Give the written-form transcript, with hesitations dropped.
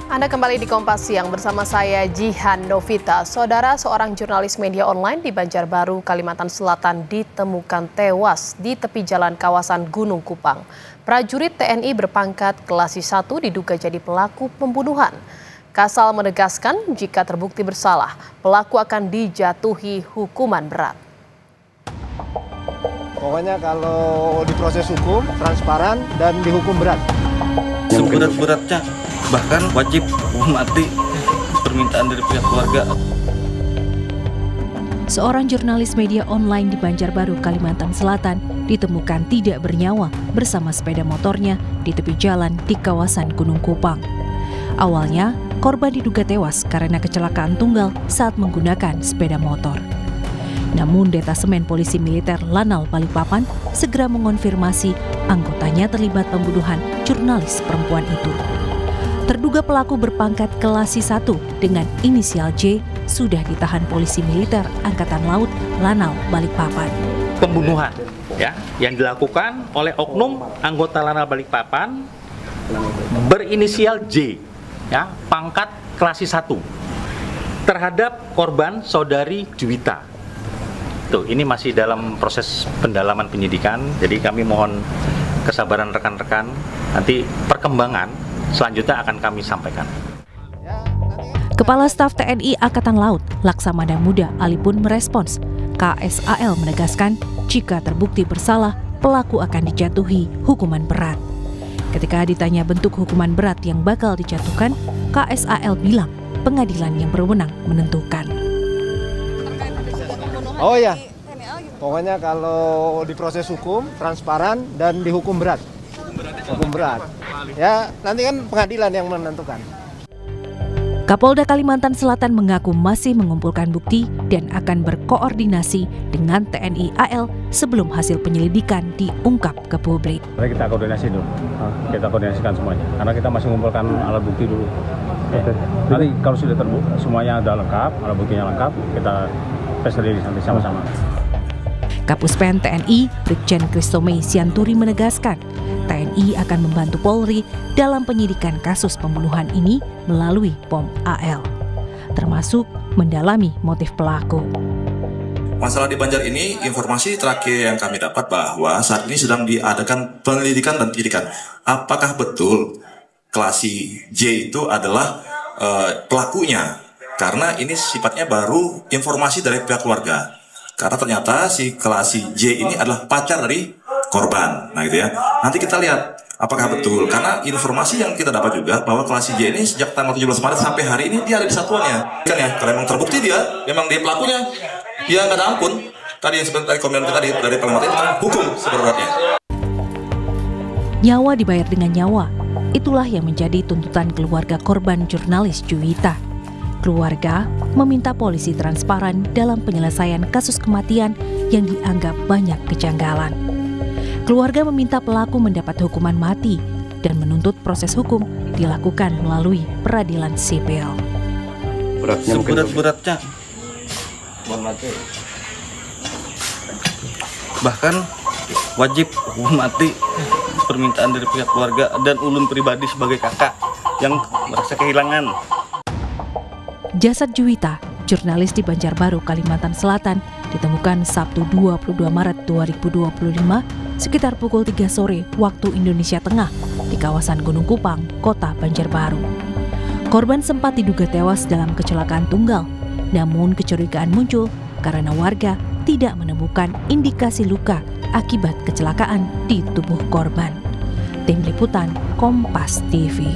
Anda kembali di Kompas Siang bersama saya Jihan Novita. Saudara, seorang jurnalis media online di Banjarbaru, Kalimantan Selatan ditemukan tewas di tepi jalan kawasan Gunung Kupang. Prajurit TNI berpangkat Klasik 1 diduga jadi pelaku pembunuhan. Kasal menegaskan jika terbukti bersalah, pelaku akan dijatuhi hukuman berat. Pokoknya kalau diproses hukum, transparan, dan dihukum berat. Seberat-beratnya, bahkan wajib mati, permintaan dari pihak keluarga. Seorang jurnalis media online di Banjarbaru, Kalimantan Selatan ditemukan tidak bernyawa bersama sepeda motornya di tepi jalan di kawasan Gunung Kupang. Awalnya, korban diduga tewas karena kecelakaan tunggal saat menggunakan sepeda motor. Namun Detasemen Polisi Militer Lanal Balikpapan segera mengonfirmasi anggotanya terlibat pembunuhan jurnalis perempuan itu. Terduga pelaku berpangkat Klasik 1 dengan inisial J sudah ditahan Polisi Militer Angkatan Laut Lanal Balikpapan. Pembunuhan ya yang dilakukan oleh oknum anggota Lanal Balikpapan berinisial J ya, pangkat Klasik 1 terhadap korban saudari Juwita. Tuh, ini masih dalam proses pendalaman penyidikan, jadi kami mohon kesabaran rekan-rekan, nanti perkembangan selanjutnya akan kami sampaikan. Kepala Staf TNI Angkatan Laut Laksamana Muda Ali pun merespons. KSAL menegaskan jika terbukti bersalah, pelaku akan dijatuhi hukuman berat. Ketika ditanya bentuk hukuman berat yang bakal dijatuhkan, KSAL bilang pengadilan yang berwenang menentukan. Oh ya, pokoknya kalau diproses hukum, transparan, dan dihukum berat. Hukum berat. Ya, nanti kan pengadilan yang menentukan. Kapolda Kalimantan Selatan mengaku masih mengumpulkan bukti dan akan berkoordinasi dengan TNI AL sebelum hasil penyelidikan diungkap ke publik. Kita koordinasi dulu, kita koordinasikan semuanya, karena kita masih mengumpulkan alat bukti dulu. Nanti kalau sudah terbukti semuanya ada lengkap, alat buktinya lengkap, kita tes sendiri nanti sama-sama. Kapuspen TNI Brigjen Kristome Sianturi menegaskan TNI akan membantu Polri dalam penyidikan kasus pembunuhan ini melalui POM AL, termasuk mendalami motif pelaku. Masalah di Banjar ini, informasi terakhir yang kami dapat bahwa saat ini sedang diadakan penyelidikan dan penyidikan. Apakah betul Klasik J itu adalah pelakunya? Karena ini sifatnya baru informasi dari pihak keluarga. Karena ternyata si Klasik J ini adalah pacar dari korban. Nah gitu ya. Nanti kita lihat apakah betul. Karena informasi yang kita dapat juga bahwa Klasik J ini sejak tanggal 17 Maret sampai hari ini dia ada di satuannya. Kan ya, kalau memang terbukti memang dia pelakunya, dia nggak ada ampun. Tadi yang sebentar komen tadi dari pengamat itu kan hukum sebenarnya. Nyawa dibayar dengan nyawa. Itulah yang menjadi tuntutan keluarga korban jurnalis Juwita. Keluarga meminta polisi transparan dalam penyelesaian kasus kematian yang dianggap banyak kejanggalan. Keluarga meminta pelaku mendapat hukuman mati dan menuntut proses hukum dilakukan melalui peradilan sipil. Seberat-beratnya, bahkan wajib mati, permintaan dari pihak keluarga dan ulun pribadi sebagai kakak yang merasa kehilangan. Jasad Juwita, jurnalis di Banjarbaru, Kalimantan Selatan, ditemukan Sabtu 22 Maret 2025 sekitar pukul 3 sore waktu Indonesia Tengah di kawasan Gunung Kupang, Kota Banjarbaru. Korban sempat diduga tewas dalam kecelakaan tunggal, namun kecurigaan muncul karena warga tidak menemukan indikasi luka akibat kecelakaan di tubuh korban. Tim Liputan Kompas TV.